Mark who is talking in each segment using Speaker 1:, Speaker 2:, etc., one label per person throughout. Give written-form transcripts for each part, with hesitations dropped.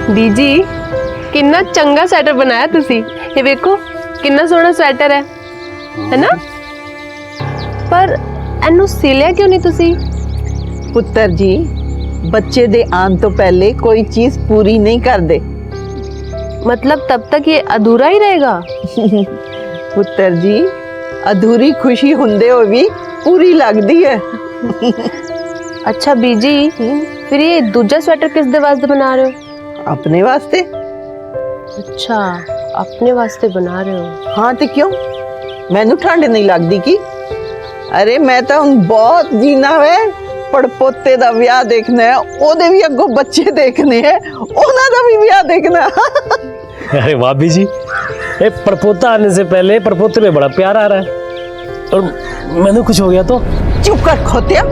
Speaker 1: बीजी कितना चंगा स्वेटर बनाया तुसी। ये देखो कितना सोहना स्वेटर है ना। पर एनू सिलिया क्यों नहीं तुसी?
Speaker 2: पुत्र जी बच्चे दे आन तो पहले कोई चीज पूरी नहीं कर दे।
Speaker 1: मतलब तब तक ये अधूरा ही रहेगा?
Speaker 2: पुत्र जी अधूरी खुशी हुंदे हो भी पूरी लगदी है।
Speaker 1: अच्छा बीजी फिर ये दूजा स्वेटर किस दे वास्ते बना रहे हो?
Speaker 2: अपने वास्ते।
Speaker 1: अच्छा अपने वास्ते बना रहे हो?
Speaker 2: हाँ तो क्यों मैनू ठंड नहीं लगदी की? अरे मैं तो हुण बहुत जीना है पड़पोते दा विआह देखना है, ओदे भी अगों बच्चे देखने हैं, ओना दा भी विआह देखना है।
Speaker 3: अरे वाह बीजी, ये परपोता आने से पहले परपोते में बड़ा प्यार आ रहा है और मैंने कुछ हो गया तो?
Speaker 2: चुप कर खोतिया,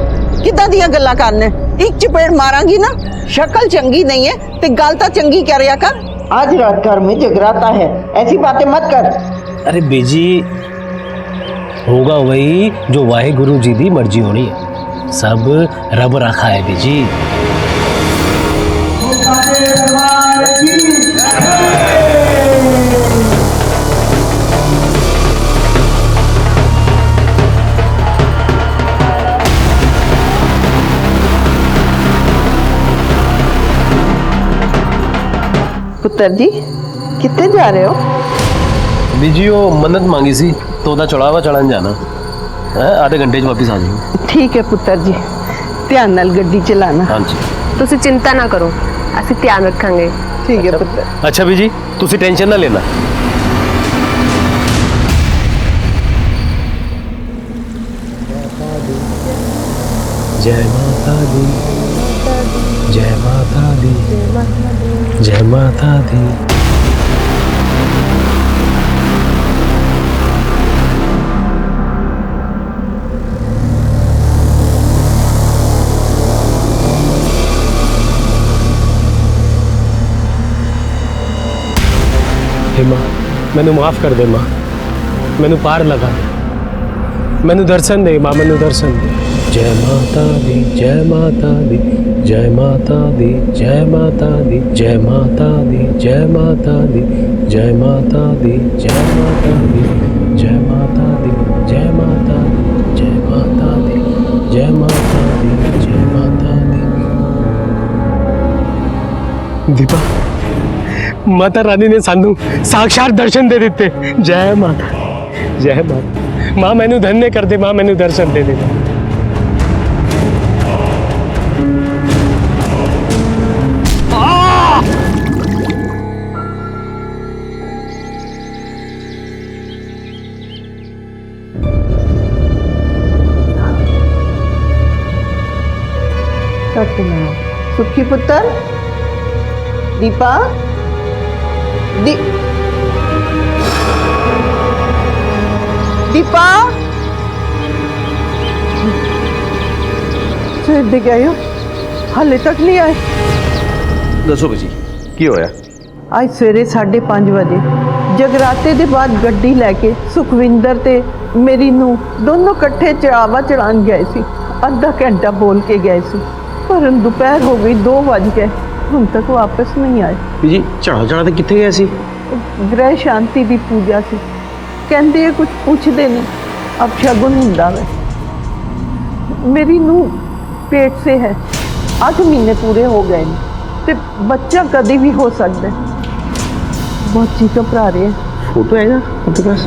Speaker 2: किदां दियां गल्लां करने? एक चपेड़ मारांगी ना, शक्ल चंगी नहीं है ते गल तां चंगी करिया कर। आज रात घर में जगराता है, ऐसी बातें मत कर।
Speaker 3: अरे बीजी होगा वही जो वाहे गुरु जी दी मर्जी होनी है, सब रब रखा है बीजी।
Speaker 2: पुत्र जी कितने जा रहे हो?
Speaker 3: बीजी वो मन्नत मांगी सी तो ओदा चढ़ावा चढ़ान जाना है, आधे घंटे च वापस आ जाऊंगा।
Speaker 2: ठीक है पुत्र जी, ध्यान नाल गड्डी चलाना।
Speaker 3: हाँ जी
Speaker 1: तुसी चिंता ना करो, ਅਸੀਂ ध्यान रखांगे।
Speaker 2: ठीक है पुत्र।
Speaker 3: अच्छा बीजी तुसी टेंशन ना लेना। जय माता दी, जय माता दी, जय माता दी। हे मां मैनू माफ कर दे मां, मैनू पार लगा दे, मैनू दर्शन दे मां, मैनू दर्शन दे। जय माता दी, जय माता दी, जय माता दी, जय माता दी, जय माता दी, जय माता दी, जय माता दी, जय माता दी, जय माता दी, जय माता दी, जय माता दी, जय माता दी, जय माता दी। दीपा माता रानी ने सानू साक्षात दर्शन दे दिते। जय माता, जय माता। मां मैनू धन्य कर दे मां, मैनू दर्शन दे दे।
Speaker 2: सत्यनारायण सुखी पुत्र। दीपा दीपा सवेर दे गए हो हाले तक नहीं आए?
Speaker 4: दसो जी की होया?
Speaker 2: आज सवेरे 5:30 बजे जगराते दे बाद गड्डी लैके सुखविंदर ते मेरी नूंह दोनों कट्ठे चढ़ावा चढ़ान गए सी। आधा घंटा बोल के गए सी पर दोपहर हो गई, 2 बज गए, हम तक वापस नहीं आए।
Speaker 4: जी चढ़ा चढ़ा तो कितने गए सी?
Speaker 2: ग्रह शांति की पूजा सी, कहते कुछ पूछते नहीं, अब शगुन हुंदा वे। मेरी नूंह पेट से है, 8 महीने पूरे हो गए ने ते बच्चा कभी भी हो सकता है। बहुत जी घबरा रहे हैं।
Speaker 4: फोटो है ना आपके पास?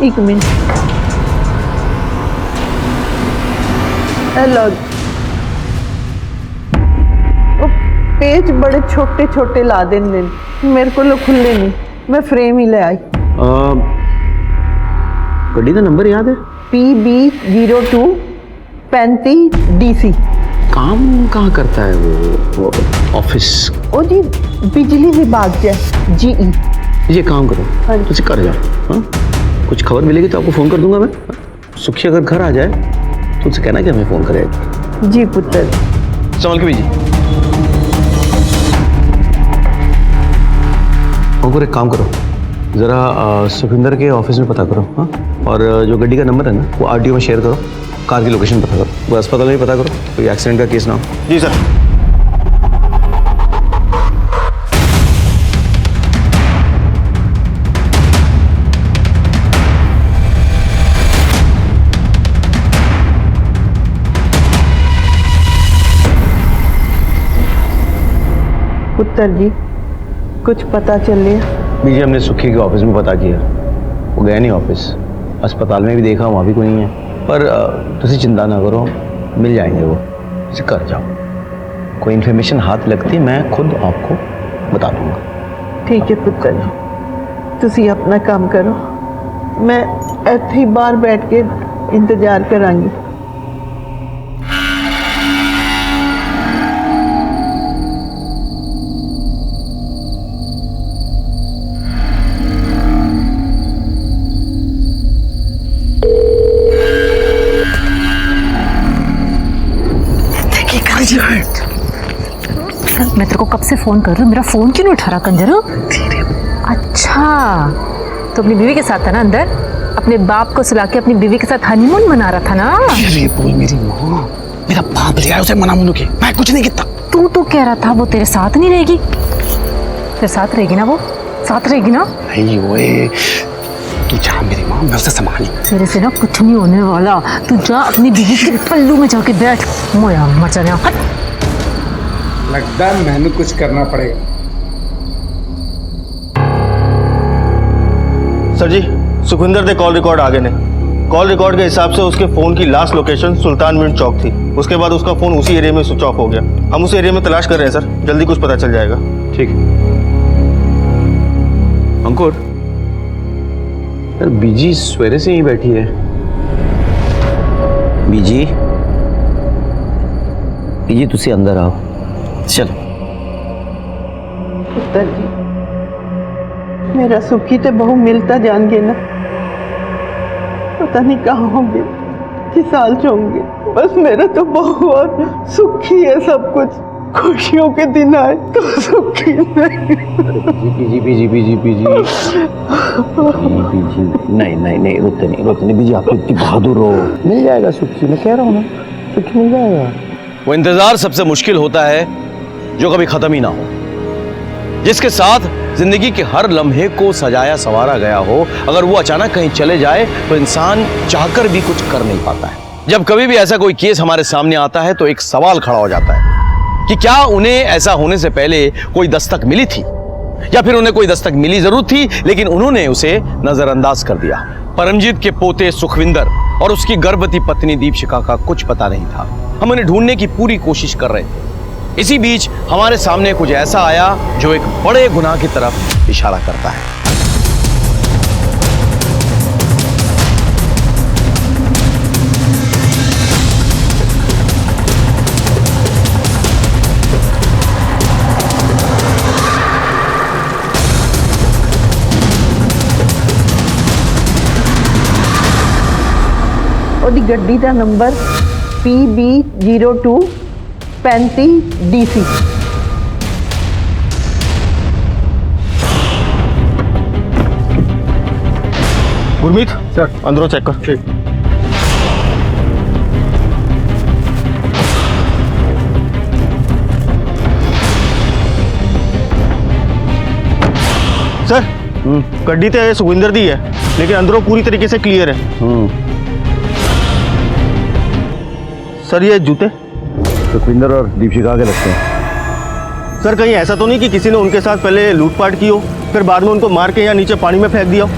Speaker 2: 1 मिनट। हेलो, पेज बड़े छोटे छोटे ला देंगे, मेरे को खुले नहीं, मैं फ्रेम ही ले आई।
Speaker 4: गड्डी का नंबर याद है?
Speaker 2: PB02 35 DC।
Speaker 4: काम कहाँ करता है वो ऑफिस?
Speaker 2: ओ जी बिजली विभाग से GE।
Speaker 4: ये काम करो,
Speaker 2: हाँ जी।
Speaker 4: तुझे कर जाओ। हाँ कुछ खबर मिलेगी तो आपको फ़ोन कर दूंगा मैं। सुखी अगर घर आ जाए तो उससे कहना कि हमें फ़ोन करेगा।
Speaker 2: जी पुत्र।
Speaker 4: संभाल के बीजी। और एक काम करो, ज़रा सुखविंदर के ऑफिस में पता करो। हाँ और जो गड्डी का नंबर है ना वो RTO में शेयर करो, कार की लोकेशन पता करो, वो अस्पताल में पता करो, कोई एक्सीडेंट का केस ना हो। जी सर।
Speaker 2: पुत्र जी कुछ पता चले?
Speaker 4: बीजी हमने सुखी के ऑफिस में पता किया, वो गया नहीं ऑफिस। अस्पताल में भी देखा, वहाँ भी कोई नहीं है। पर तुसी चिंता ना करो, मिल जाएंगे वो, इसे कर जाओ। कोई इन्फॉर्मेशन हाथ लगती मैं खुद आपको बता दूंगा।
Speaker 2: ठीक है पुत्र जी, तुसी अपना काम करो, मैं ਇੱਥੇ ही बाहर बैठ के इंतजार करांगी।
Speaker 5: मैं तेरे को कब से फोन कर रही हूँ, मेरा फोन क्यों नहीं उठा रहा कंजर? अच्छा, तो अपनी बीवी के साथ था ना अंदर, अपने बाप को सुला के अपनी बीवी के साथ हनीमून मना रहा था ना?
Speaker 6: ये बोल मेरी माँ, मेरा बाप ले आया उसे मना मुनु के, मैं कुछ नहीं किया।
Speaker 5: तू तो कह रहा था वो तेरे साथ नहीं रहेगी, तेरे साथ रहेगी ना? वो साथ रहेगी ना?
Speaker 6: नहीं ओए, तू जा मेरी माँ, मैं उसे संभाली।
Speaker 5: तेरे से ना कुछ नहीं होने वाला, तू जा अपनी बीवी के पल्लू में जाके बैठ। मोया मर जाने, हट।
Speaker 7: लगता है मैंने कुछ करना पड़ेगा।
Speaker 8: सर जी, सुखविंदर दे कॉल रिकॉर्ड आगे ने। कॉल रिकॉर्ड के हिसाब से उसके फोन की लास्ट लोकेशन सुल्तान मिंट चौक थी। उसके बाद उसका फोन उसी एरिया में स्विच ऑफ हो गया। हम उस एरिया में तलाश कर रहे हैं सर, जल्दी कुछ पता चल जाएगा।
Speaker 4: ठीक है अंकुर, यार बीजी सवेरे से ही बैठी है। बीजी, बीजी तुसी अंदर आओ। चल
Speaker 2: पुत्र जी, मेरा सुखी तो बहु मिलता जान गए ना, पता नहीं कहाँ होंगे, किस हाल से होंगे। बस मेरा तो बहु और सुखी है, सब कुछ खुशियों के दिन आए तो सुखी नहीं।
Speaker 4: बीजी बीजी बीजी बीजी बीजी नहीं नहीं नहीं, रोते नहीं बीजी, आप इतनी बहादुर हो। मिल जाएगा सुखी, मैं कह रहा हूँ ना, सुखी मिल जाएगा। वो इंतजार सबसे मुश्किल होता है जो कभी खत्म ही ना हो, जिसके साथ जिंदगी के हर लम्हे को सजाया संवारा गया हो। अगर वो अचानक कहीं चले जाए तो इंसान चाहकर भी कुछ कर नहीं पाता है। जब कभी भी ऐसा कोई केस हमारे सामने आता है तो एक सवाल खड़ा हो जाता है कि क्या उन्हें ऐसा होने से पहले कोई दस्तक मिली थी, या फिर उन्हें कोई दस्तक मिली जरूर थी लेकिन उन्होंने उसे नजरअंदाज कर दिया। परमजीत के पोते सुखविंदर और उसकी गर्भवती पत्नी दीपशिखा का कुछ पता नहीं था। हम उन्हें ढूंढने की पूरी कोशिश कर रहे थे। इसी बीच हमारे सामने कुछ ऐसा आया जो एक बड़े गुनाह की तरफ इशारा करता है।
Speaker 2: ਉਹਦੀ ਗੱਡੀ ਦਾ number PB02 35 DC।
Speaker 8: Gurmeet sir, अंदरों चेक कर। ठीक। सर, गड्डी तो सुखविंदर दी है लेकिन अंदरों पूरी तरीके से क्लियर है। सर ये जूते
Speaker 4: सुखविंदर और दीपशिखा के लगते हैं।
Speaker 8: सर कहीं ऐसा तो नहीं कि किसी ने उनके साथ पहले लूटपाट की हो फिर बाद में उनको मार के या नीचे पानी में फेंक दिया हो?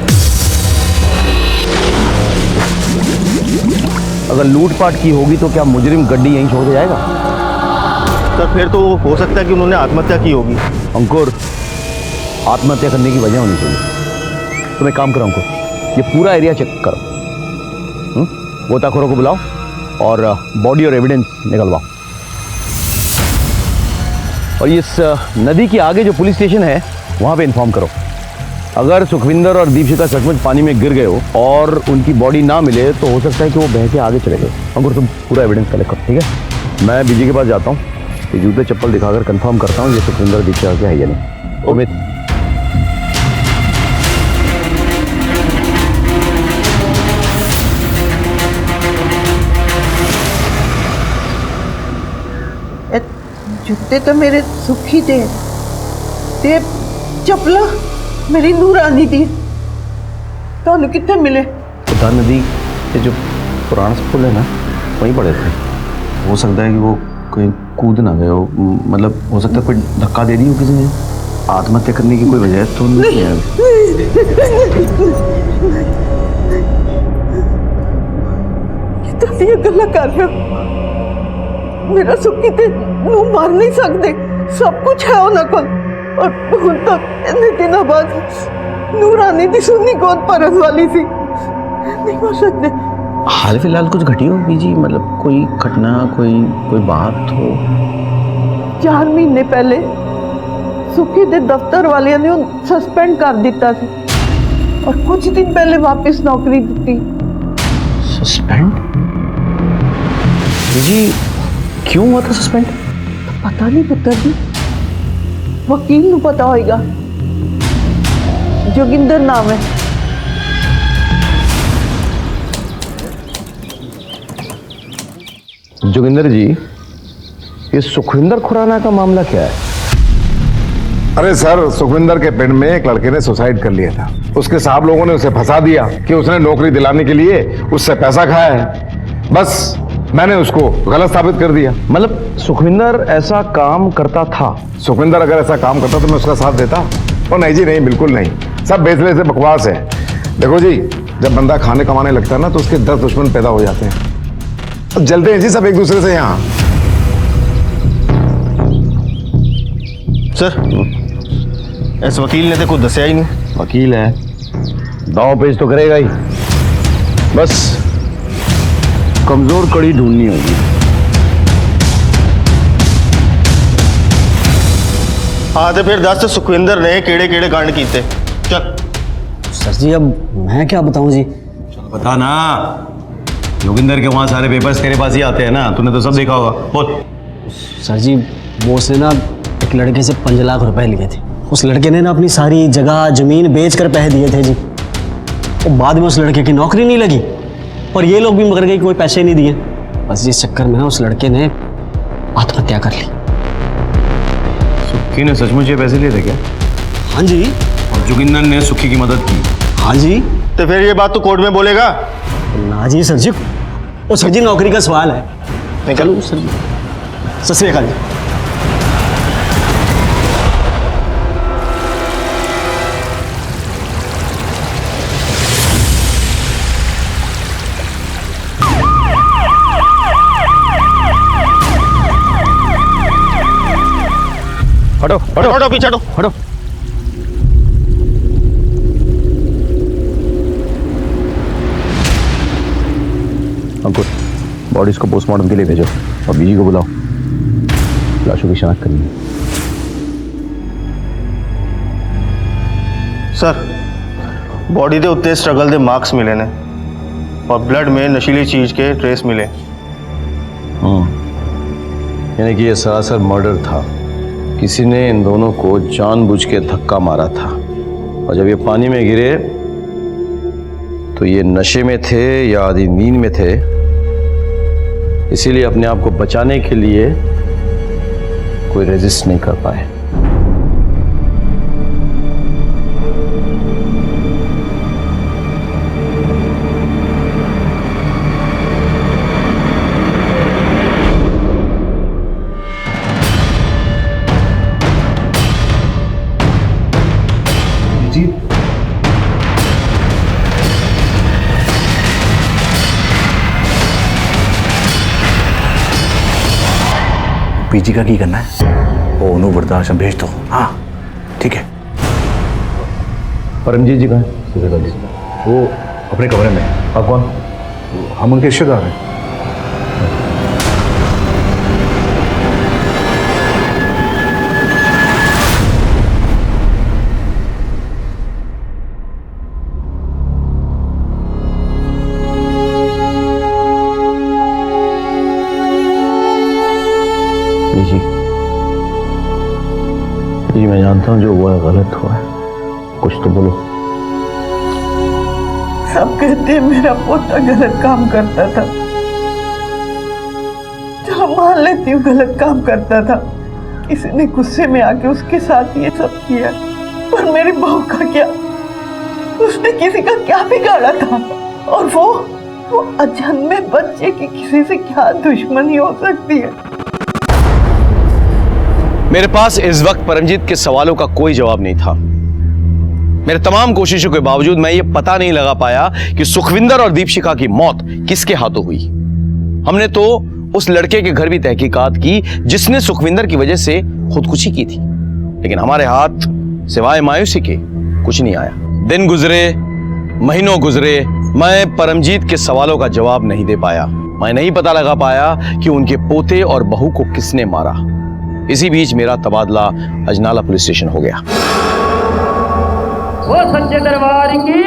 Speaker 4: अगर लूटपाट की होगी तो क्या मुजरिम गड्डी यहीं छोड़ के जाएगा?
Speaker 8: सर फिर तो हो सकता है कि उन्होंने आत्महत्या की होगी।
Speaker 4: अंकुर, आत्महत्या करने की वजह होनी चाहिए। तुम एक काम करो अंकुर, ये पूरा एरिया चेक करो, गोताखोरों को बुलाओ और बॉडी और एविडेंस निकलवाओ। और इस नदी के आगे जो पुलिस स्टेशन है वहाँ पे इन्फॉर्म करो। अगर सुखविंदर और दीपशिखा सचमुच पानी में गिर गए हो और उनकी बॉडी ना मिले तो हो सकता है कि वो बह के आगे चले गए। अंकुर तुम पूरा एविडेंस कलेक्ट करो, ठीक है? मैं बीजी के पास जाता हूँ, ये जूते चप्पल दिखाकर कंफर्म करता हूँ ये सुखविंदर दीपशिखा क्या है या नहीं। उम्मीद
Speaker 2: जूते तो मेरे सुखी थे ते चपला मेरी नूरानी दी, तो कितने मिले?
Speaker 4: उधर नदी के जो पुराना पुल है ना वहीं पड़े थे। हो सकता है कि वो कहीं कूद ना गए हो, मतलब हो सकता है कोई धक्का दे दी हो किसी ने, आत्महत्या करने की कोई वजह तो नहीं है?
Speaker 2: ये गल्ला कर रहे हो, मेरा सुखी ते नू मार नहीं सकते, सब कुछ है उन्हें को, और हुण तक इतने दिनों बाद नूरानी दी सुनी गोद भरन वाली सी, नहीं मार सकते।
Speaker 4: हाल फिलहाल कुछ घटी हो बीजी, मतलब कोई घटना, कोई बात हो?
Speaker 2: 4 महीने पहले सुखी दे दफ्तर वालियां ने उन्हें सस्पेंड कर दिता सी, और कुछ दिन पहले वापस नौकरी दी।
Speaker 4: सस्पेंड? बीजी क्यों हुआ था सस्पेंड?
Speaker 2: पता नहीं पुत्र जी, वकील को पता होगा, जोगिंदर नाम है।
Speaker 4: जोगिंदर जी, ये सुखविंदर खुराना का मामला क्या है?
Speaker 7: अरे सर, सुखविंदर के पिंड में एक लड़के ने सुसाइड कर लिया था। उसके साहब लोगों ने उसे फंसा दिया कि उसने नौकरी दिलाने के लिए उससे पैसा खाया है। बस मैंने उसको गलत साबित कर दिया।
Speaker 4: मतलब सुखविंदर ऐसा काम करता था?
Speaker 7: सुखविंदर अगर ऐसा काम करता तो मैं उसका साथ देता? और नहीं जी, नहीं, बिल्कुल नहीं। सब बेचने से बकवास है। देखो जी, जब बंदा खाने कमाने लगता है ना, तो उसके 10 दुश्मन पैदा हो जाते हैं। अब जलते हैं जी सब एक दूसरे से यहाँ।
Speaker 8: सर, इस वकील ने तो कुछ दसिया ही नहीं।
Speaker 4: वकील है, दाव पेश तो करेगा ही, बस कमजोर कड़ी ढूंढनी होगी।
Speaker 8: हाँ तो फिर दस सुखविंदर ने केड़े केड़े कांड कीते, चल।
Speaker 6: सर जी अब मैं क्या बताऊं जी।
Speaker 4: बता ना, जोगिंदर के वहां सारे पेपर्स तेरे पास ही आते हैं ना, तूने तो सब देखा होगा, बोल।
Speaker 6: सर जी वो उसने ना एक लड़के से 5 लाख रुपए लिए थे। उस लड़के ने ना अपनी सारी जगह जमीन बेच कर पैसे दिए थे जी। और बाद में उस लड़के की नौकरी नहीं लगी, और ये लोग भी मगर गए, कोई पैसे नहीं दिए। बस इस चक्कर में ना उस लड़के ने आत्महत्या कर ली।
Speaker 4: सुखी ने सचमुच ये पैसे लिए थे क्या?
Speaker 6: हाँ जी।
Speaker 4: और जोगिंदर ने सुखी की मदद की?
Speaker 6: हाँ जी।
Speaker 8: तो फिर ये बात तो कोर्ट में बोलेगा
Speaker 6: ना जी सर जी, वो सर जी नौकरी का सवाल है।
Speaker 8: निकल
Speaker 6: सर जी, सत श्री अकाल जी।
Speaker 8: हटो हटो हटो, पीछे हटो हटो।
Speaker 4: अंकुर, बॉडीज को पोस्टमार्टम के लिए भेजो और बीजी को बुलाओ, लाशों की शिनाख्त करनी है।
Speaker 8: सर, बॉडी के उत्ते स्ट्रगल के मार्क्स मिले ने, और ब्लड में नशीली चीज के ट्रेस मिले।
Speaker 4: यानी कि ये सरासर मर्डर था। किसी ने इन दोनों को जानबूझ के धक्का मारा था, और जब ये पानी में गिरे तो ये नशे में थे या आधी नींद में थे, इसीलिए अपने आप को बचाने के लिए कोई रेजिस्ट नहीं कर पाए।
Speaker 9: पीजी का की करना है, वो उन्हों वृद्धाश्रम भेज दो। हाँ ठीक है।
Speaker 4: परमजीत जी कहाँ हैं?
Speaker 9: वो अपने कमरे में।
Speaker 4: आप कौन?
Speaker 9: हम उनके रिश्तेदार हैं।
Speaker 4: जी मैं जानता हूँ जो हुआ है गलत हुआ है, कुछ तो बोलो।
Speaker 2: सब कहते हैं मेरा पोता गलत काम करता था, चलो मान लेती हूँ गलत काम करता था, किसी ने गुस्से में आके उसके साथ ये सब किया, पर मेरी बहू का क्या? उसने किसी का क्या बिगाड़ा था? और वो अजन्मे बच्चे की किसी से क्या दुश्मनी हो सकती है?
Speaker 4: मेरे पास इस वक्त परमजीत के सवालों का कोई जवाब नहीं था। मेरे तमाम कोशिशों के बावजूद मैं ये पता नहीं लगा पाया कि सुखविंदर और दीपशिखा की मौत किसके हाथों हुई। हमने तो उस लड़के के घर भी तहकीकात की जिसने सुखविंदर की वजह से खुदकुशी की थी, लेकिन हमारे हाथ सिवाय मायूसी के कुछ नहीं आया। दिन गुजरे, महीनों गुजरे, मैं परमजीत के सवालों का जवाब नहीं दे पाया। मैं नहीं पता लगा पाया कि उनके पोते और बहू को किसने मारा। इसी बीच मेरा तबादला अजनाला पुलिस स्टेशन हो गया।
Speaker 10: वो सच्चे दरबार की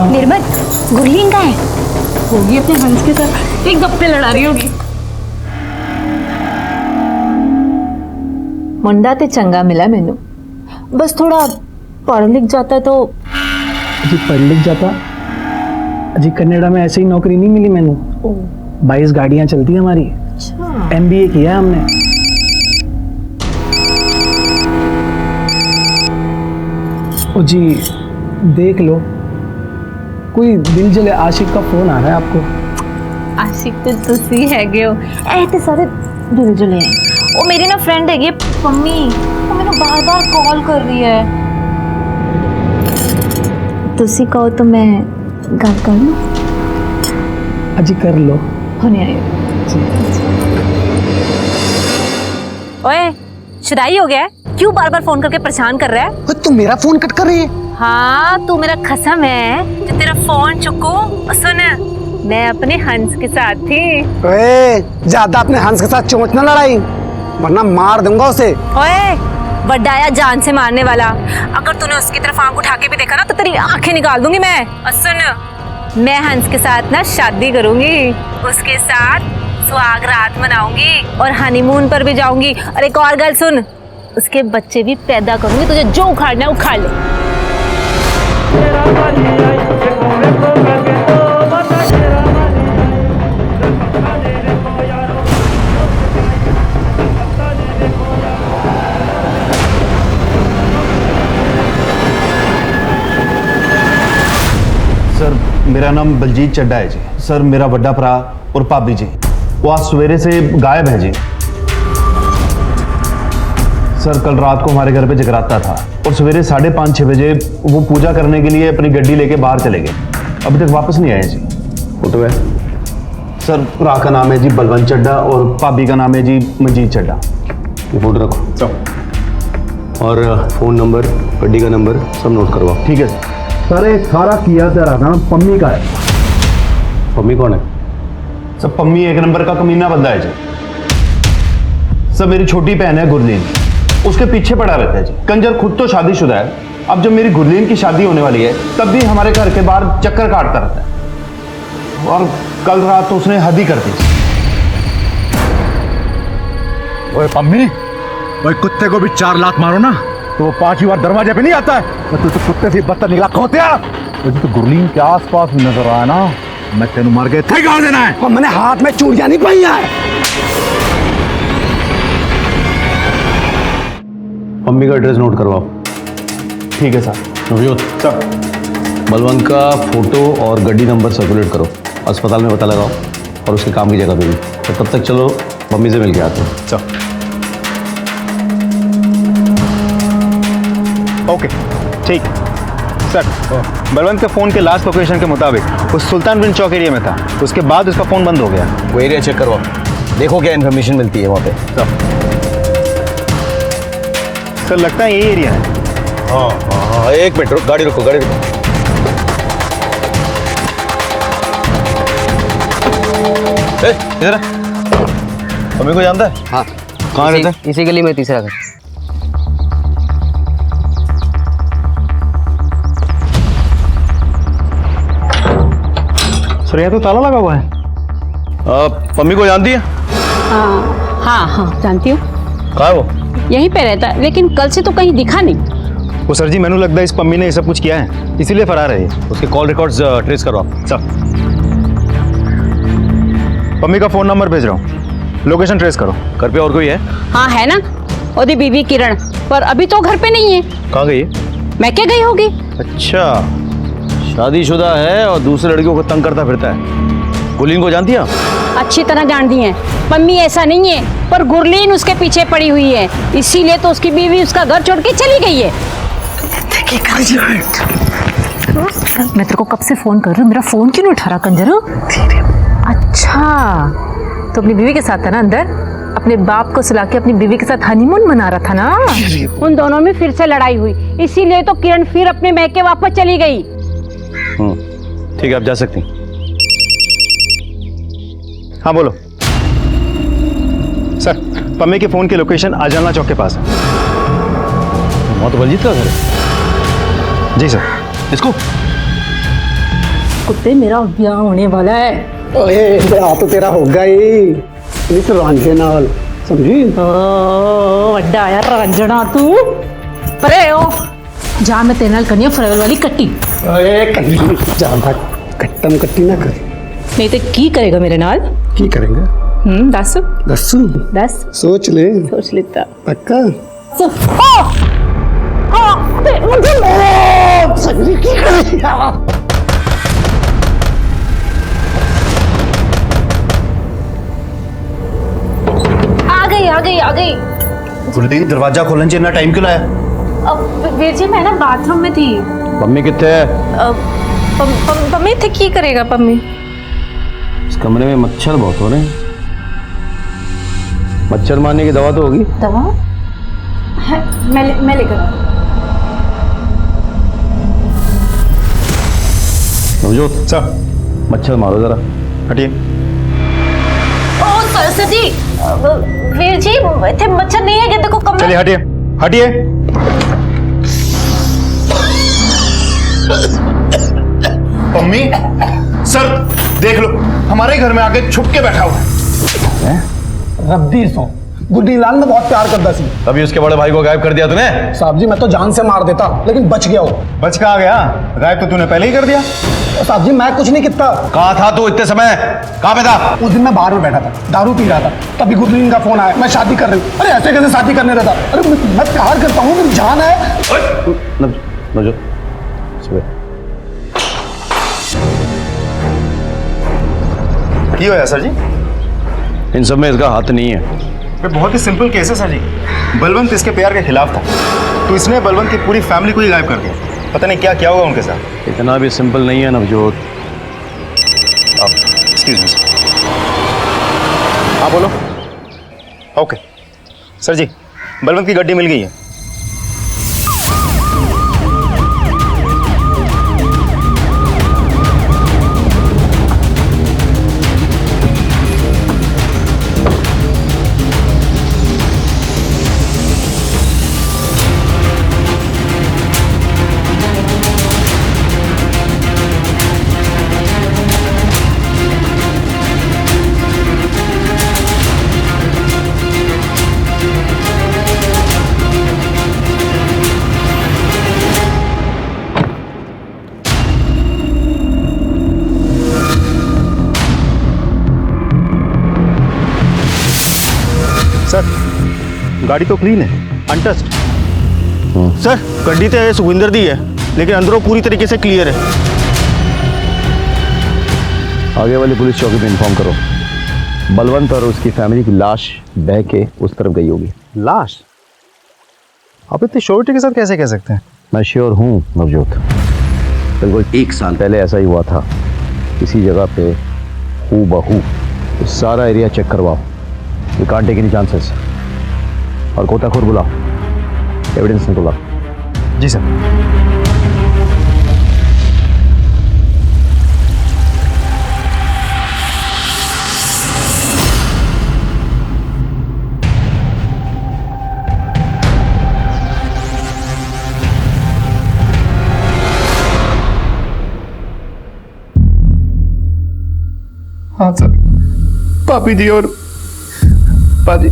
Speaker 5: निर्मल, गुरलीन कहाँ है? होगी अपने हंस के साथ, एक गप्पे लड़ा रही होगी। मुंडा ते चंगा मिला मैनू, बस थोड़ा पढ़ लिख जाता तो।
Speaker 6: जी पढ़ लिख जाता जी, कनाडा में ऐसे ही नौकरी नहीं मिली मैनू। 22 गाड़ियां चलती हैं हमारी। MBA किया है हमने। ओ जी देख लो, कोई दिल जले आशिक का फोन आ रहा है आपको।
Speaker 5: आशिक तो तुसी हैगे हो, ऐते सारे दिल जले हैं। वो मेरी ना फ्रेंड हैगी पम्मी, वो मैंने बार-बार कॉल कर रही है। तुसी कहो तो मैं गल कर लूं?
Speaker 6: अजी कर लो।
Speaker 5: होने आई ओए, शुदाई हो गया है? क्यों बार-बार फोन करके परेशान कर रहा है?
Speaker 6: तू मेरा फोन कट कर रही है?
Speaker 5: हाँ, तू मेरा खसम है जो तेरा फोन चुकू। सुन, मैं अपने हंस के साथ थी।
Speaker 6: ओए, ज्यादा अपने हंस के साथ चोंच ना लड़ाई, वरना मार दूंगा उसे।
Speaker 5: ओए, बड्डाया जान से मारने वाला, अगर तूने उसकी तरफ आंख उठा के भी देखा ना तो तेरी आंखें निकाल दूंगी मैं। और सुन, मैं हंस के साथ ना शादी करूंगी, उसके साथ सुहाग रात मनाऊंगी और हनीमून पर भी जाऊंगी। और एक और गल सुन, उसके बच्चे भी पैदा करूंगी, तुझे जो उखाड़ना है उखाड़ ले।
Speaker 8: सर मेरा नाम बलजीत चड्डा है जी। सर मेरा बड़ा भरा और भाभी जी वो आज सवेरे से गायब है जी। सर कल रात को हमारे घर पे जगराता था और सवेरे 5:30-6 बजे वो पूजा करने के लिए अपनी गड्डी लेके बाहर चले गए, अभी तक वापस नहीं आए जी। फोटो है सर, भरा का नाम है जी बलवंत चड्डा और भाभी का नाम है जी मंजीत चड्डा।
Speaker 4: ये फोटो रखो और फोन नंबर, गड्डी का नंबर सब नोट करवाओ।
Speaker 8: ठीक है सर।
Speaker 9: सारे सारा किया तेरा नाम पम्मी का है।
Speaker 4: पम्मी कौन है?
Speaker 8: सर पम्मी एक नंबर का कमीना बंदा है जी। सर मेरी छोटी बहन है गुरलीन, उसके पीछे पड़ा रहता है जी। कंजर खुद तो शादीशुदा है, अब जब मेरी गुरलीन की शादी होने वाली है तब भी हमारे घर के बाहर चक्कर काटता रहता है। और कल रात तो उसने हद ही कर दी।
Speaker 9: ओए पम्मी, ओए कुत्ते को भी 4 लात मारो ना तो वो 5वीं बार दरवाजे पे नहीं आता है। तू तो कुत्ते से बदतर निकला खोतिया। तो गुरलीन के आसपास नजर आया ना, मैं तेनू मार के थे गाड़ देना है। मैंने हाथ में चूड़ियां नहीं पाई है।
Speaker 4: मम्मी का एड्रेस नोट करवाओ।
Speaker 8: ठीक है सर।
Speaker 4: नवजोत
Speaker 8: सर
Speaker 4: बलवंत का फोटो और गड्डी नंबर सर्कुलेट करो, अस्पताल में पता लगाओ और उसके काम की जगह पे भी। तो तब तक चलो मम्मी से मिल के आते हैं।
Speaker 8: सर ओके ठीक। सर बलवंत के फ़ोन के लास्ट लोकेशन के मुताबिक उस सुल्तान बिन चौक एरिया में था, उसके बाद उसका फ़ोन बंद हो गया।
Speaker 4: वो एरिया चेक करवाओ, देखो क्या इन्फॉर्मेशन मिलती है वहाँ पे।
Speaker 8: सर लगता है यही एरिया है।
Speaker 4: हाँ, एक मिनट रुको, गाड़ी रुको, गाड़ी रुको। इधर मम्मी को जानता है?
Speaker 11: हाँ,
Speaker 4: कहाँ रहता है?
Speaker 11: इसी गली में तीसरा घर।
Speaker 8: सर यहाँ तो ताला लगा हुआ है।
Speaker 4: मम्मी को जानती है?
Speaker 12: हाँ जानती हूँ।
Speaker 4: कहाँ है वो?
Speaker 12: यहीं पे रहता है, लेकिन कल से तो कहीं दिखा नहीं।
Speaker 8: वो सर जी मैंने लगता है इस पम्मी ने ये सब कुछ किया है, इसीलिए फरार है।
Speaker 4: उसके कॉल रिकॉर्ड्स ट्रेस करो आप।
Speaker 8: सर पम्मी का फोन नंबर भेज रहा हूँ, लोकेशन ट्रेस करो।
Speaker 4: घर पे और कोई है?
Speaker 12: हाँ है ना, ओदी बीवी किरण, पर अभी तो घर पे नहीं है।
Speaker 4: कहाँ गई है?
Speaker 12: मैं क्या गई होगी?
Speaker 4: अच्छा, शादीशुदा है और दूसरे लड़कियों को तंग करता फिरता है। गुरलीन को जानती है?
Speaker 12: अच्छी तरह जानती हैं। पम्मी ऐसा नहीं है, पर गुरलीन उसके पीछे पड़ी हुई है, इसीलिए तो उसकी बीवी उसका घर छोड़ के चली गई है।
Speaker 5: मैं तेरे को कब से फोन कर रही हूँ, मेरा फोन क्यों नहीं उठा रहा कंजर? अच्छा, तो अपनी बीवी के साथ था ना अंदर, अपने बाप को सुला के अपनी बीवी के साथ हनीमून मना रहा था ना।
Speaker 12: उन दोनों में फिर से लड़ाई हुई, इसीलिए तो किरण फिर अपने मैके वापस चली गई।
Speaker 4: ठीक है, आप जा सकती हैं।
Speaker 8: हाँ बोलो सर, पम्मी के फोन की लोकेशन आजाना चौक के पास है।
Speaker 4: वहाँ तो बलजीत का घर है।
Speaker 8: जी सर।
Speaker 4: इसको
Speaker 12: कुत्ते, मेरा ब्याह होने वाला है।
Speaker 6: ओए ब्याह तो तेरा होगा ही, इस रांझे नाल, समझी?
Speaker 12: वड्डा आया रंजना तू, परे हो जा, मैं तेरे नाल करनी फरवल वाली कट्टी।
Speaker 6: ओए कट्टी जा भाग, कट्टम कट्टी ना कर।
Speaker 5: नहीं तो की करेगा मेरे नाल?
Speaker 6: की करेंगे?
Speaker 5: दस
Speaker 6: दस्सू
Speaker 5: दस
Speaker 6: सोच ले,
Speaker 5: सोच लेता।
Speaker 6: पक्का?
Speaker 5: आ गई।
Speaker 8: गुरलीन, दरवाजा खोलने चाहिए ना, टाइम क्यों लाया?
Speaker 5: अब वीर जी मैं ना बाथरूम में थी।
Speaker 4: मम्मी कितने है?
Speaker 5: पम्मी थे, की करेगा पम्मी?
Speaker 4: इस कमरे में मच्छर बहुत हो रहे हैं। मच्छर मारने की दवा तो होगी?
Speaker 5: दवा है, मैं लेकर।
Speaker 4: समझो
Speaker 8: सर,
Speaker 4: मच्छर मारो जरा।
Speaker 8: हटिए।
Speaker 5: ओ सर जी, वीर जी इतने मच्छर नहीं है, देखो कमरे।
Speaker 8: चलिए हटिए, हटिए। पम्मी, सर देख लो, हमारे घर में आके छुप के बैठा हुआ है।
Speaker 6: रब्दी सो गुड्डी लाल ने बहुत प्यार करता सी।
Speaker 4: तभी उसके बड़े भाई को गायब कर दिया तूने?
Speaker 6: साहब जी मैं तो जान से मार देता, लेकिन बच गया वो।
Speaker 8: बच कहाँ गया? गायब तो तूने पहले ही कर दिया।
Speaker 6: साहब जी मैं कुछ नहीं किया।
Speaker 4: कहाँ था तू इतने समय? कहाँ पे था?
Speaker 6: उस दिन मैं बाहर में बैठा था, दारू पी रहा था, तभी गुरलीन का फोन आया, मैं शादी कर रही हूँ। अरे ऐसे कैसे शादी करने रहता? अरे मैं प्यार करता हूँ, मेरी जान है।
Speaker 4: नवजोत,
Speaker 8: की होया सर जी?
Speaker 4: इन सब में इसका हाथ नहीं है।
Speaker 8: ये बहुत ही सिंपल केस है सर जी। बलवंत इसके प्यार के खिलाफ था, तो इसने बलवंत की पूरी फैमिली को ही गायब कर दिया। पता नहीं क्या क्या होगा उनके साथ।
Speaker 4: इतना भी सिंपल नहीं है नवजोत।
Speaker 8: आप एक्सक्यूज मी सर। हाँ बोलो। ओके सर जी, बलवंत की गड्डी मिल गई है। सर गाड़ी तो क्लीन है, अनटच्ड। सर गड्डी तो सुखविंदर दी है, लेकिन अंदरों पूरी तरीके से क्लियर है।
Speaker 4: आगे वाली पुलिस चौकी पे इन्फॉर्म करो। बलवंत और उसकी फैमिली की लाश बह के उस तरफ गई होगी।
Speaker 8: लाश? आप इतनी श्योरिटी के साथ कैसे कह सकते हैं?
Speaker 4: मैं श्योर हूँ नवजोत, बिल्कुल 1 साल पहले ऐसा ही हुआ था। इसी जगह पे हूबहू सारा एरिया चेक करवाओ। We can't take any chances. और गोताखोर बुलाओ, एविडेंस निकालो।
Speaker 8: जी सर। हाँ सर, पापी जी और पाजी।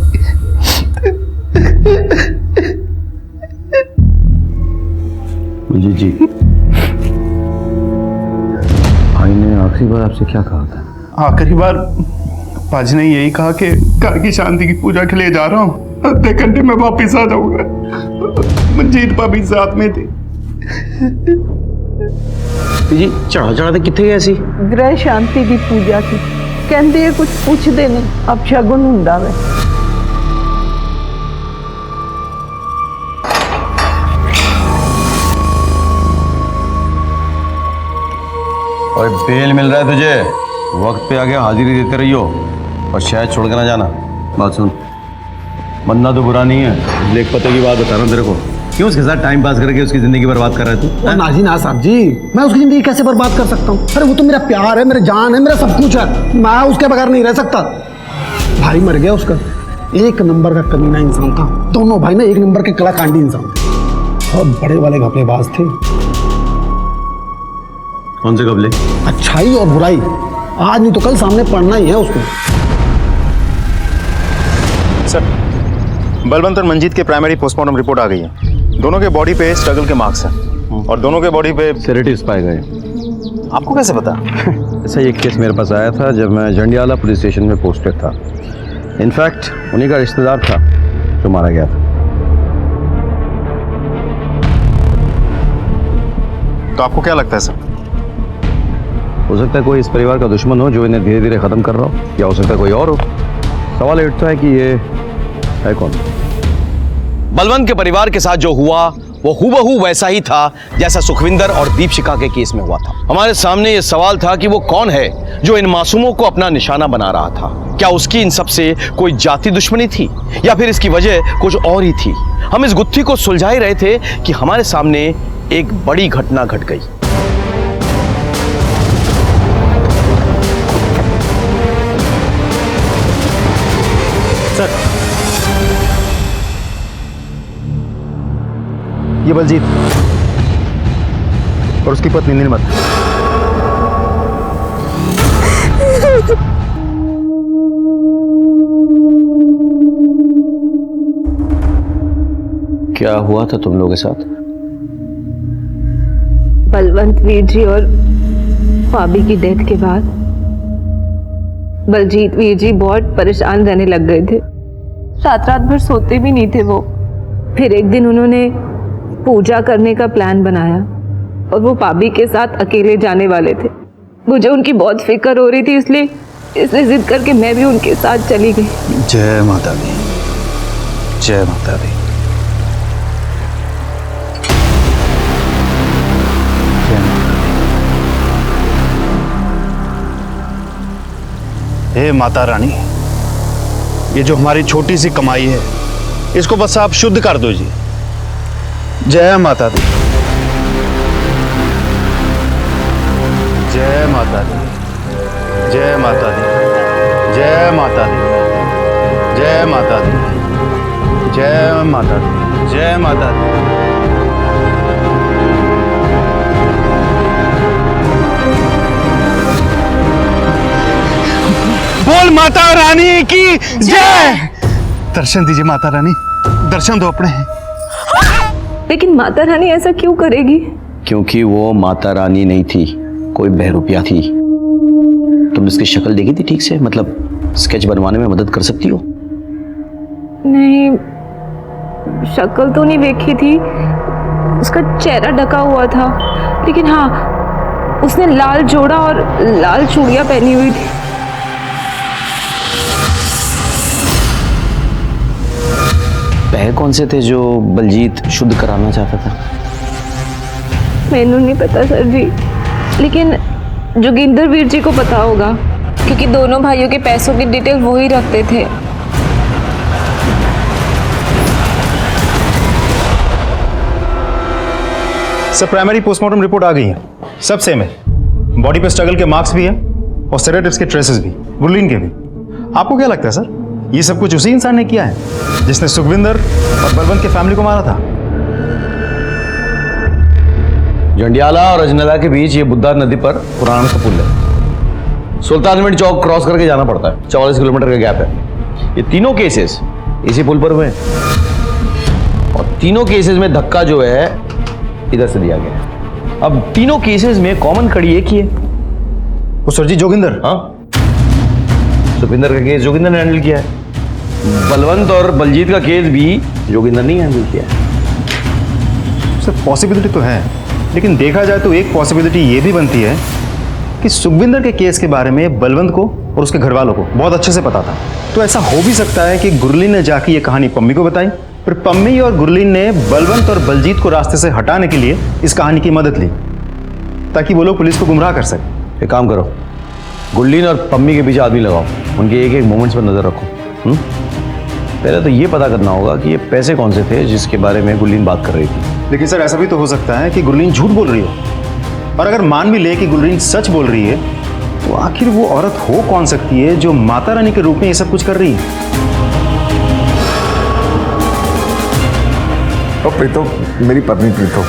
Speaker 4: जी भाई ने आखिरी बार आपसे क्या कहा था?
Speaker 8: आखिरी बार पाजी ने यही कहा कि घर की शांति की पूजा के लिए जा रहा हूँ, आधे घंटे में वापिस आ जाऊंगा। मंजीत भाभी साथ में थी।
Speaker 4: जी चढ़ा चढ़ाते कितने गए सी?
Speaker 2: ਗ੍ਰਹਿ ਸ਼ਾਂਤੀ ਦੀ ਪੂਜਾ ਸੀ। ਕਹਿੰਦੇ ਕੁਝ ਪੁੱਛਦੇ ਨੇ, ਅਪਸ਼ਗਨ ਹੁੰਦਾ ਵੇ।
Speaker 4: और बेल मिल रहा है तुझे, वक्त पे आके हाजिरी देते रहियो और शायद छोड़ के ना जाना। बात सुन, बनना तो बुरा नहीं है, लेख पते की बात बता रहा हूँ तेरे को। क्यों उसके साथ टाइम पास करके उसकी जिंदगी बर्बाद कर रहा है तू?
Speaker 6: नाजी ना साहब जी, मैं उसकी जिंदगी कैसे बर्बाद कर सकता हूँ? अरे वो तो मेरा प्यार है, मेरी जान है, मेरा सब कुछ है। मैं उसके बगैर नहीं रह सकता। भाई मर गया उसका, एक नंबर का कमीना इंसान था। दोनों भाई ना एक नंबर के कलाकांडी इंसान थे, बहुत बड़े वाले घपलेबाज थे।
Speaker 4: कौन से कबले?
Speaker 6: अच्छाई और बुराई, आज नहीं तो कल सामने पड़ना ही है उसको।
Speaker 8: सर, बलवंत और मंजीत के प्राइमरी पोस्टमार्टम रिपोर्ट आ गई है। दोनों के बॉडी पे स्ट्रगल के मार्क्स हैं और दोनों के बॉडी पे
Speaker 4: सेडेटिव्स पाए गए।
Speaker 8: आपको कैसे पता?
Speaker 4: ऐसा एक केस मेरे पास आया था जब मैं जंडियाला पुलिस स्टेशन में पोस्टेड था। इनफैक्ट उन्हीं का रिश्तेदार था जो मारा गया था।
Speaker 8: तो आपको क्या लगता है सर?
Speaker 4: हो सकता है कोई इस परिवार का दुश्मन हो जो इन्हें धीरे धीरे खत्म कर रहा हो, या हो सकता है कोई और हो। सवाल ये उठता है कि ये है कौन? बलवंत के परिवार के साथ जो हुआ वो हूबहू वैसा ही था जैसा सुखविंदर और दीपशिखा के केस में हुआ था। हमारे सामने ये सवाल था कि वो कौन है जो इन मासूमों को अपना निशाना बना रहा था। क्या उसकी इन सब से कोई जाति दुश्मनी थी या फिर इसकी वजह कुछ और ही थी? हम इस गुत्थी को सुलझा ही रहे थे कि हमारे सामने एक बड़ी घटना घट गई।
Speaker 8: सर, ये बलजीत और उसकी पत्नी नीलमत।
Speaker 4: क्या हुआ था तुम लोगों के साथ?
Speaker 1: बलवंत वीर जी और भाभी की डेथ के बाद बलजीत वीर जी बहुत परेशान रहने लग गए थे। रात रात भर सोते भी नहीं थे वो। फिर एक दिन उन्होंने पूजा करने का प्लान बनाया और वो भाभी के साथ अकेले जाने वाले थे। मुझे उनकी बहुत फिक्र हो रही थी, इसलिए जिद करके मैं भी उनके साथ चली गई।
Speaker 8: जय माता दी, जय माता दी। हे माता रानी, ये जो हमारी छोटी सी कमाई है इसको बस आप शुद्ध कर दो जी। जय माता दी, जय माता दी, जय माता दी, जय माता दी, जय माता दी, जय माता दी, जय माता दी। बोल माता रानी की जय। दर्शन दीजिए माता रानी, दर्शन दो अपने।
Speaker 1: लेकिन माता रानी ऐसा क्यों करेगी?
Speaker 4: क्योंकि वो माता रानी नहीं थी, कोई बहरूपिया थी। तुम इसकी शक्ल देखी थी ठीक से? मतलब स्केच बनवाने में मदद कर सकती हो?
Speaker 1: नहीं, शक्ल तो नहीं देखी थी, उसका चेहरा ढका हुआ था। लेकिन हाँ, उसने लाल जोड़ा और लाल चूड़ियां पहनी हुई थी।
Speaker 4: पैर कौन से थे जो बलजीत शुद्ध कराना चाहता था?
Speaker 1: मैनू नहीं पता सर जी, लेकिन जोगिंदर वीर जी को पता होगा, क्योंकि दोनों भाइयों के पैसों की डिटेल वो ही रखते थे।
Speaker 8: सर, प्राइमरी पोस्टमार्टम रिपोर्ट आ गई है, सब सेम है। बॉडी पे स्ट्रगल के मार्क्स भी है और सेडेटिव्स के ट्रेसेस भी, गुरलीन के भी। आपको क्या लगता है सर, ये सब कुछ उसी इंसान ने किया है जिसने सुखविंदर और बलवंत के फैमिली को मारा था?
Speaker 4: जंडियाला और अजनला के बीच ये बुद्धा नदी पर पुराना सा पुल है। सुल्तानविंड चौक क्रॉस करके जाना पड़ता है, 44 किलोमीटर का गैप है। ये तीनों केसेस इसी पुल पर हुए और तीनों केसेस में धक्का जो है इधर से दिया गया है। अब तीनों केसेस में कॉमन कड़ी एक ही है।
Speaker 8: वो सर जी जोगिंदर।
Speaker 4: हाँ, सुखविंदर का केस जोगिंदर ने हैंडल किया है, बलवंत और बलजीत का केस भी जोगिंदर ने हैंडल किया है।
Speaker 8: सर पॉसिबिलिटी तो है, लेकिन देखा जाए तो एक पॉसिबिलिटी ये भी बनती है कि सुखविंदर के केस के बारे में बलवंत को और उसके घर वालों को बहुत अच्छे से पता था। तो ऐसा हो भी सकता है कि गुरलीन ने जाके ये कहानी पम्मी को बताई, फिर पम्मी और गुरलीन ने बलवंत और बलजीत को रास्ते से हटाने के लिए इस कहानी की मदद ली, ताकि वो लोग पुलिस को गुमराह कर सकें।
Speaker 4: एक काम करो, गुरलीन और पम्मी के पीछे आदमी लगाओ, उनके एक एक मोमेंट्स पर नजर रखो। पहले तो ये पता करना होगा कि ये पैसे कौन से थे जिसके बारे में गुरलीन बात कर रही थी।
Speaker 8: लेकिन सर ऐसा भी तो हो सकता है कि गुरलीन झूठ बोल रही हो, और अगर मान भी ले कि गुरलीन सच बोल रही है, तो आखिर वो औरत हो कौन सकती है जो माता रानी के रूप में ये सब कुछ कर रही है?
Speaker 7: और प्रीतो मेरी पत्नी प्रीतो,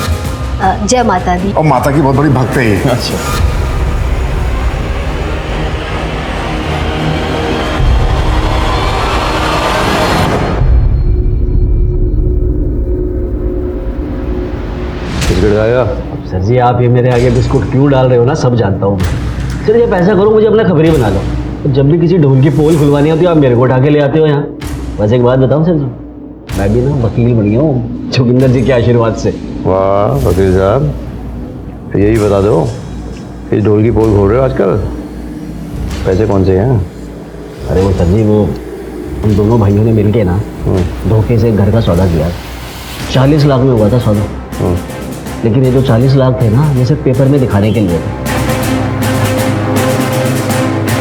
Speaker 10: जय माता दी।
Speaker 7: और माता की बहुत बड़ी भक्त है ये।
Speaker 4: अच्छा,
Speaker 6: सर जी आप ये मेरे आगे बिस्कुट क्यों डाल रहे हो ना, सब जानता हूँ मैं। सर जब ऐसा करो मुझे अपना खबरी बना लो, तो जब भी किसी ढोल की पोल खुलवानी होती है आप मेरे को उठा के ले आते हो यहाँ। बस एक बात बताऊँ सर जी, मैं भी ना वकील बन गया हूँ जोगिंदर जी के आशीर्वाद से।
Speaker 4: वाह वकील साहब, यही बता दो, इस ढोल की पोल खोल रहे हो आजकल, पैसे कौन से हैं?
Speaker 6: अरे वो सर जी वो उन दोनों भाइयों ने मिलके ना धोखे से एक घर का सौदा किया, 40 लाख में हुआ था सौदा। लेकिन ये जो 40 लाख थे ना, ये सिर्फ पेपर में दिखाने के लिए थे,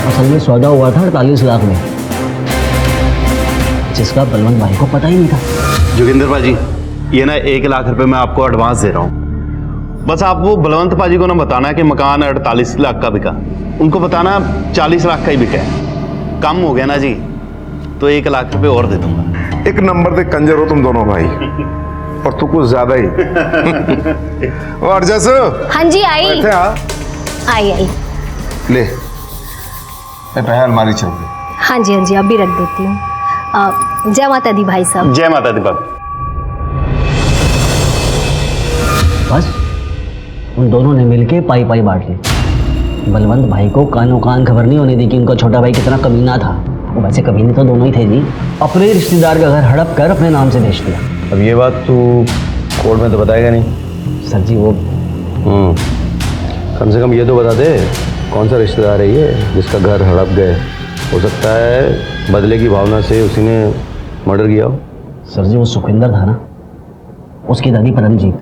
Speaker 6: असल में सौदा हुआ था 48 लाख में, जिसका बलवंत भाई को पता ही नहीं था।
Speaker 8: जोगिंदर पाजी, ये ना 1 लाख रुपए मैं आपको एडवांस दे रहा हूँ। बस आप वो बलवंत पाजी को ना बताना कि मकान 48 लाख का बिका, उनको बताना 40 लाख का ही बिका है। कम हो गया ना जी, तो 1 लाख रुपए और दे दूंगा।
Speaker 7: एक नंबर दे कंजर हो तुम दोनों भाई, और तू कुछ ज्यादा ही। और जैसे
Speaker 10: हाँ जी आई
Speaker 7: बैठे हाँ,
Speaker 10: आई आई।
Speaker 7: ले पहले अलमारी चल गई।
Speaker 10: हाँ जी अभी रख देती हूँ। जय माता दी भाई साहब।
Speaker 8: जय माता दी बाबू।
Speaker 6: बस उन दोनों ने मिलके पाई पाई बांट ली। बलवंत भाई को कानों कान खबर नहीं होने दी कि उनका छोटा भाई कितना कमीना था। वो वैसे कमीने तो दोनों ही थे जी, अपने रिश्तेदार का घर हड़प कर अपने नाम से बेच दिया।
Speaker 4: अब ये बात तू कोर्ट में तो बताएगा नहीं?
Speaker 6: सर जी वो
Speaker 4: कम से कम ये तो बता दे कौन सा रिश्तेदार है ये जिसका घर हड़प गए। हो सकता है बदले की भावना से उसी ने मर्डर किया हो।
Speaker 6: सर जी वो सुखविंदर था ना, उसकी दादी परमजीत,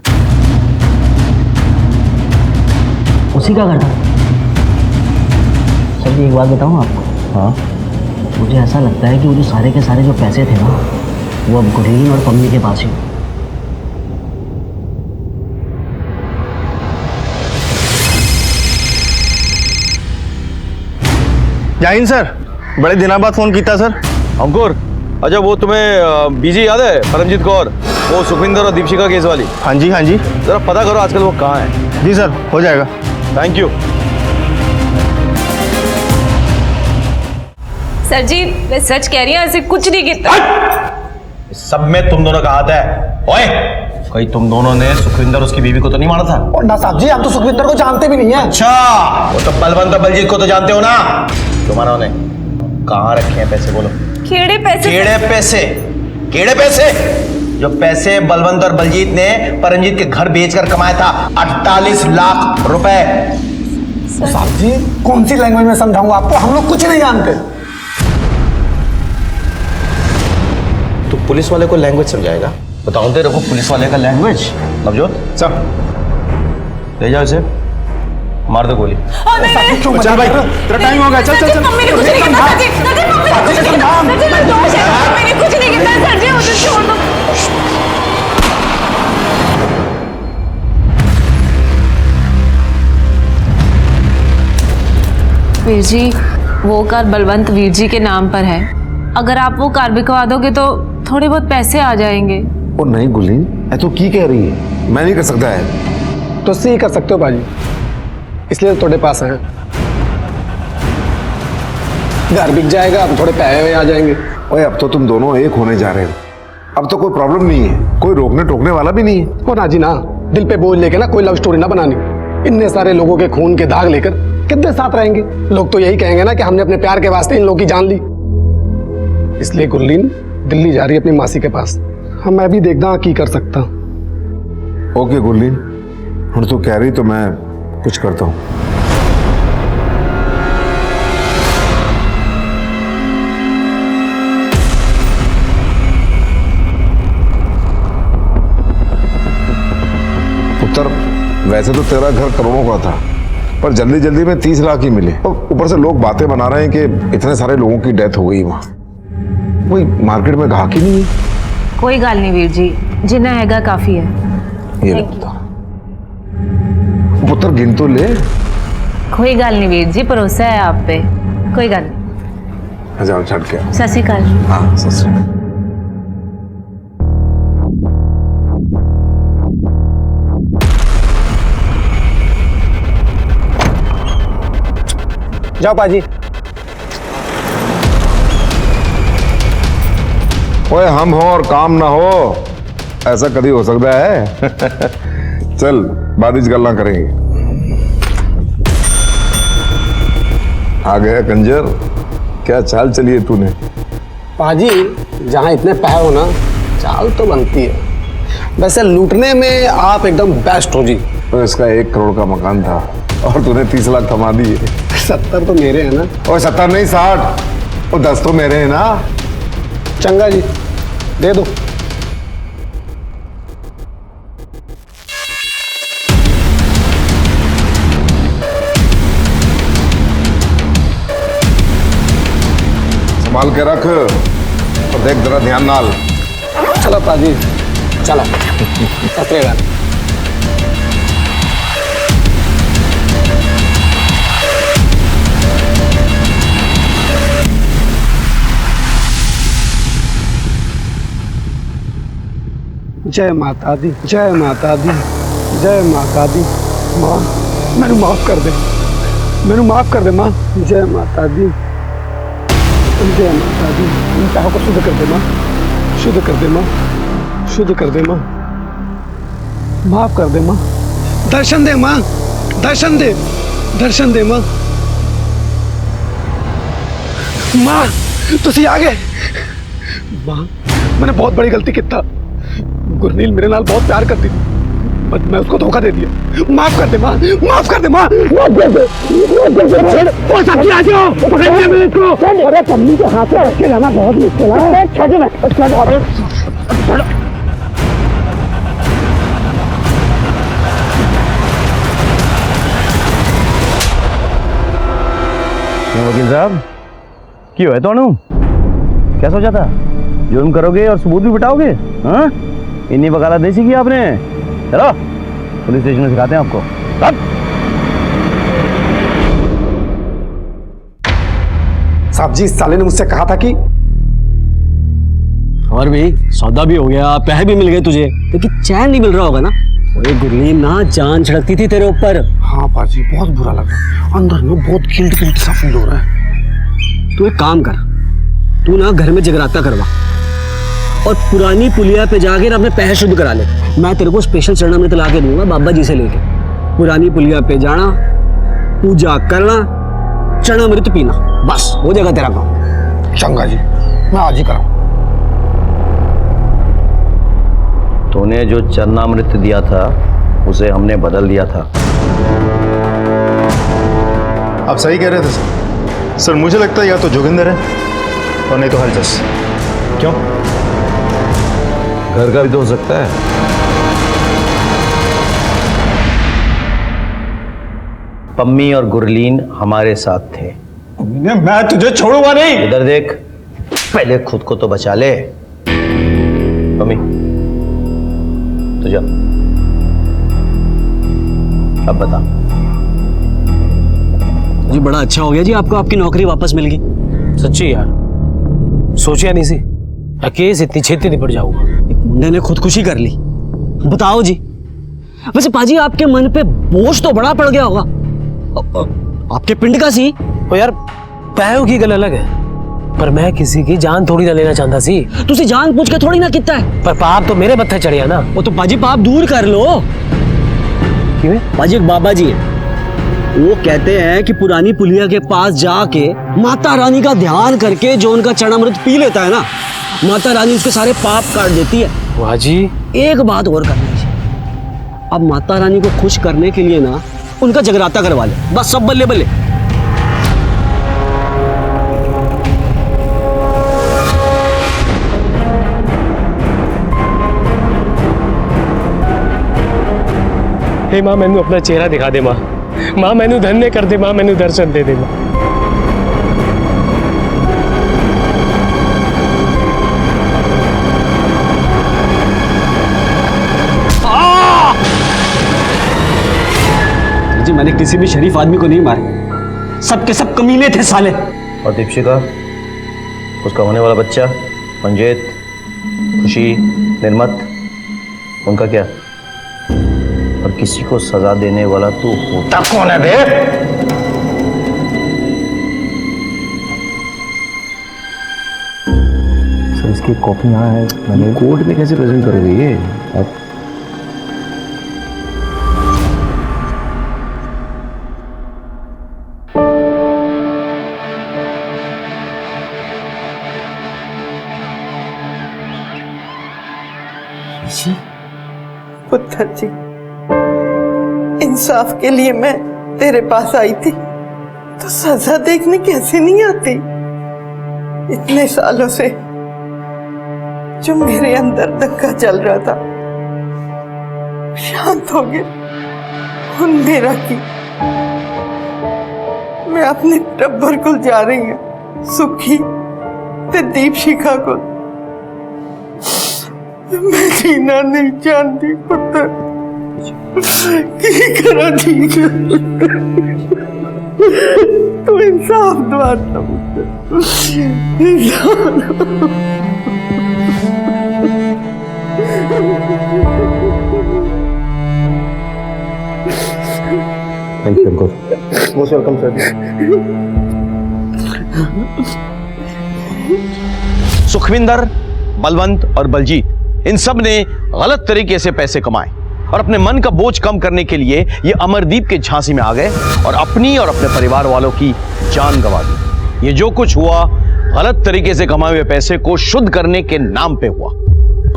Speaker 6: उसी का घर था। सर जी एक बात बताऊं आपको?
Speaker 4: हाँ,
Speaker 6: मुझे ऐसा लगता है कि वो जो सारे के सारे जो पैसे थे ना, वो अब गुरलीन और पम्मी के पास ही।
Speaker 8: जय सर, बड़े दिनों बाद फोन किया सर।
Speaker 4: अंकुर, अच्छा वो तुम्हें बीजी याद है परमजीत कौर, वो सुखविंदर और दीपशिका केस वाली?
Speaker 8: हाँ जी
Speaker 4: जरा पता करो आजकल वो कहाँ है।
Speaker 8: जी सर, हो जाएगा।
Speaker 4: Thank you.
Speaker 5: सर जी मैं सच कह रही हूँ, ऐसे कुछ नहीं किया।
Speaker 4: सब में तुम दोनों का हाथ है। ओए, कहीं तुम दोनों ने सुखविंदर उसकी बीवी को तो नहीं मारा था?
Speaker 6: और ना साहब जी आप तो सुखविंदर को जानते भी नहीं है।
Speaker 4: अच्छा, वो तो बलवंत और बलजीत को तो जानते हो ना। तुम्हारा ने कहाँ रखे हैं पैसे बोलो?
Speaker 5: खेड़े पैसे?
Speaker 4: केड़े पैसे? केड़े पैसे? जो पैसे बलवंत और बलजीत ने परमजीत के घर बेचकर कमाया था 48 लाख रुपए।
Speaker 6: साहब जी कौन सी लैंग्वेज में समझाऊंगा आपको, हम लोग कुछ नहीं जानते।
Speaker 4: तो पुलिस वाले को लैंग्वेज समझाएगा? बताओ तेरे को पुलिस वाले का लैंग्वेज। नवजोत सर ले जाओ इसे, मार दो गोली।
Speaker 8: चल भाई, तेरा टाइम हो गया, चल चल चल।
Speaker 5: मम्मी ने कुछ नहीं किया सर जी, मैंने कुछ नहीं किया सर जी, मुझे छोड़ दो। वीर जी वो कार बलवंत वीर जी के नाम पर है, अगर आप वो कार बिकवा दोगे तो थोड़े बहुत पैसे आ जाएंगे।
Speaker 7: ओ नहीं गुरलीन, ऐ तो की कह रही है, मैं नहीं कर सकता है।
Speaker 3: तो सी कर सकते हो बाजी, इसलिए थोड़े पास हैं। घर बिक जाएगा, अब थोड़े पैसे आ जाएंगे।
Speaker 7: ओए अब तो तुम दोनों एक होने जा रहे हो, अब तो कोई प्रॉब्लम नहीं है, कोई रोकने टोकने वाला भी नहीं है।
Speaker 3: और ना जी ना, दिल पे बोझ लेके ना कोई लव स्टोरी ना बनानी। इतने सारे लोगों के खून के दाग लेकर
Speaker 11: कितने साथ रहेंगे? लोग तो यही कहेंगे ना कि हमने अपने प्यार के वास्ते इन लोगों की जान ली। इसलिए गुरलीन दिल्ली जा रही है अपनी मासी के पास। हाँ, मैं भी देखता की कर सकता।
Speaker 7: ओके गुरलीन, हम तो कह रही तो मैं कुछ करता हूँ। पुत्र, वैसे तो तेरा घर करोड़ों का था, पर जल्दी जल्दी में 30 लाख ही मिले। और ऊपर से लोग बातें बना रहे हैं कि इतने सारे लोगों की डेथ हो गई वहां। वही मार्केट में ग्राहक ही नहीं है।
Speaker 1: कोई गल नहीं वीर जी, जिन्ना हैगा काफी है।
Speaker 7: ये लगता पुत्र गिन तो ले।
Speaker 1: कोई गल नहीं वीर जी, भरोसा है आप पे, कोई गल नहीं।
Speaker 7: जाओ छड़ के।
Speaker 1: सत श्री अकाल।
Speaker 7: हाँ, सत श्री अकाल।
Speaker 11: जाओ पाजी।
Speaker 7: ओए हम हो और काम ना हो, ऐसा कभी हो सकता है? चल बाद में गल्ला करेंगे। आ गया कंजर, क्या चाल चली है तूने?
Speaker 11: पाजी, जहाँ इतने पैसे हो ना, चाल तो बनती है। वैसे लूटने में आप एकदम बेस्ट हो जी।
Speaker 7: तो इसका 1 करोड़ का मकान था और तूने 30 लाख थमा दिए।
Speaker 11: 70 तो मेरे हैं ना।
Speaker 7: और 70 नहीं 60, और 10 तो मेरे हैं ना।
Speaker 11: चंगा जी, दे दो।
Speaker 7: संभाल के रख और देख जरा ध्यान नाल।
Speaker 11: चलो पाजी, चलो। सत श्री अकाल। जय माता दी, जय माता दी, जय माता दी। माँ, मैंने माफ कर दे, मैंने माफ कर दे माँ। जय माता दी, जय माता दी। इन पैसों को शुद्ध कर दे माँ, शुद्ध कर दे माँ, शुद्ध कर दे माँ, माफ कर दे माँ। दर्शन दे माँ, दर्शन दे, दर्शन दे माँ। माँ तुसी आ गए। माँ, मैंने बहुत बड़ी गलती की था। गुरनील मेरे नाल बहुत प्यार करती थी, बट मैं उसको धोखा दे दिया। माफ कर दे माँ, माफ कर दे माँ, माफ कर दे। ओ साथी आ जाओ, पकड़ लिया मैंने इसको। अरे पम्मी के हाथ में रख के जाना बहुत मुश्किल है। छोड़ मैं,
Speaker 8: वकील साहब, क्यों है तोनू? क्या सोचा था? जुर्म करोगे और सबूत भी बिठाओगे? हाँ, इतनी वकालत नहीं सीखी आपने। चलो पुलिस स्टेशन में सिखाते हैं आपको।
Speaker 11: साहब जी, इस साले ने मुझसे कहा था कि
Speaker 6: और भी सौदा भी हो गया, पैसे भी मिल गए तुझे, लेकिन चैन नहीं मिल रहा होगा ना। ओए गुरलीन ना जान छिड़कती थी तेरे ऊपर।
Speaker 11: हाँ पाजी, बहुत बुरा लग रहा है, अंदर में बहुत गिल्ट गिल्ट सा फील हो रहा है।
Speaker 6: तू एक काम कर, तू ना घर में जगराता करवा और पुरानी पुलिया पे जाके ना अपने पैसे शुद्ध करा ले। मैं तेरे को स्पेशल चरणामृत ला के दूंगा बाबा जी से लेके। पुरानी पुलिया पे जाना, पूजा करना, चरणामृत पीना, बस हो जाएगा तेरा काम।
Speaker 11: चंगा जी, मैं आज ही कराऊं।
Speaker 4: तूने जो चरणामृत दिया था उसे हमने बदल दिया था।
Speaker 8: आप सही कह रहे थे सर। सर मुझे लगता है या तो जोगिंदर है और नहीं तो हरजस। क्यों?
Speaker 4: घर का भी तो हो सकता है। पम्मी और गुरलीन हमारे साथ थे।
Speaker 11: मैं तुझे छोड़ूंगा नहीं।
Speaker 4: इधर देख, पहले खुद को तो बचा ले। पम्मी तो जा, अब बता।
Speaker 6: जी बड़ा अच्छा हो गया जी, आपको आपकी नौकरी वापस मिल गई।
Speaker 3: सच्ची यार, सोचा नहीं सी केस इतनी छेती निपट जाऊंगा।
Speaker 6: एक मुंडे ने खुदकुशी कर ली। बताओ जी, वैसे पाजी आपके मन पे बोझ तो बड़ा पड़ गया होगा। आपके पिंड का सी।
Speaker 3: ओ यार, पैरों की गल अलग है, पर मैं किसी की जान थोड़ी ना लेना चाहता सी।
Speaker 6: तुसी जान पूछ के थोड़ी ना कितना है।
Speaker 3: पर पाप तो मेरे मत्थे चढ़िया ना।
Speaker 6: वो तो पाजी पाप दूर कर लो।
Speaker 3: क्यों?
Speaker 6: पाजी एक बाबा जी है, वो कहते हैं कि पुरानी पुलिया के पास जाके माता रानी का ध्यान करके जो उनका चरणामृत पी लेता है ना, माता रानी उसके सारे पाप काट देती है।
Speaker 3: वाह जी।
Speaker 6: एक बात और करनी चाहिए, अब माता रानी को खुश करने के लिए ना उनका जगराता करवा ले, बस सब बल्ले बल्ले।
Speaker 3: हे मां मैनू अपना चेहरा दिखा दे मां, मां मैनू धन्य कर दे मां, मैनू दर्शन दे दे मां।
Speaker 6: जी मैंने किसी भी शरीफ आदमी को नहीं मारा, सबके सब कमीने थे साले।
Speaker 4: और दीपशिका, उसका होने वाला बच्चा, मंजेत, खुशी, निर्मत, उनका क्या? और किसी को सजा देने वाला तू होता कौन है बे?
Speaker 9: सर इसकी कॉपी यहाँ है, मैंने कोर्ट में कैसे प्रेजेंट करोगे ये आप?
Speaker 2: पुत्र जी, इंसाफ के लिए मैं तेरे पास आई थी, तो सजा देखने कैसे नहीं आती? इतने सालों से जो मेरे अंदर दंगा चल रहा था शांत हो गया। उन मेरा की मैं अपने टब्बर को जा रही हूँ, सुखी ते दीपशिखा को। मैं जीना नहीं जानती पुत्र, की करा ठीक है, तू इंसाफ दवाता पुत्र,
Speaker 9: thank you uncle. Most welcome sir.
Speaker 4: Sukhwinder, Balwant और बलजीत, इन सब ने गलत तरीके से पैसे कमाए और अपने मन का बोझ कम करने के लिए ये अमरदीप के झांसी में आ गए और अपनी और अपने परिवार वालों की जान गंवा दी। ये जो कुछ हुआ गलत तरीके से कमाए हुए पैसे को शुद्ध करने के नाम पे हुआ।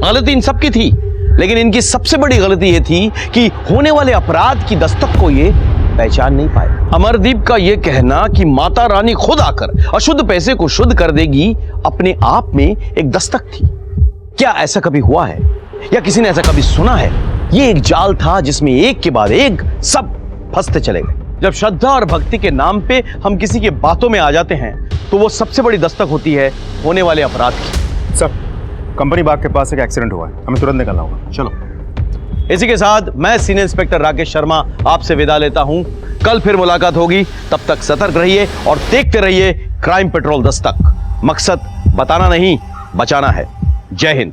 Speaker 4: गलती इन सब की थी, लेकिन इनकी सबसे बड़ी गलती ये थी कि होने वाले अपराध की दस्तक को ये पहचान नहीं पाए। अमरदीप का ये कहना कि माता रानी खुद आकर अशुद्ध पैसे को शुद्ध कर देगी अपने आप में एक दस्तक थी। क्या ऐसा कभी हुआ है या किसी ने ऐसा कभी सुना है? ये एक जाल था जिसमें एक के बाद एक सब फंसते चले गए। जब श्रद्धा और भक्ति के नाम पे हम किसी की बातों में आ जाते हैं तो वो सबसे बड़ी दस्तक होती है होने वाले अपराध की।
Speaker 8: सर, कंपनी बाग के पास एक एक्सीडेंट हुआ है, हमें तुरंत निकलना होगा।
Speaker 4: चलो। इसी के साथ मैं सीनियर इंस्पेक्टर राकेश शर्मा आपसे विदा लेता हूं। कल फिर मुलाकात होगी, तब तक सतर्क रहिए और देखते रहिए क्राइम पेट्रोल दस्तक। मकसद बताना नहीं, बचाना है। जय हिंद।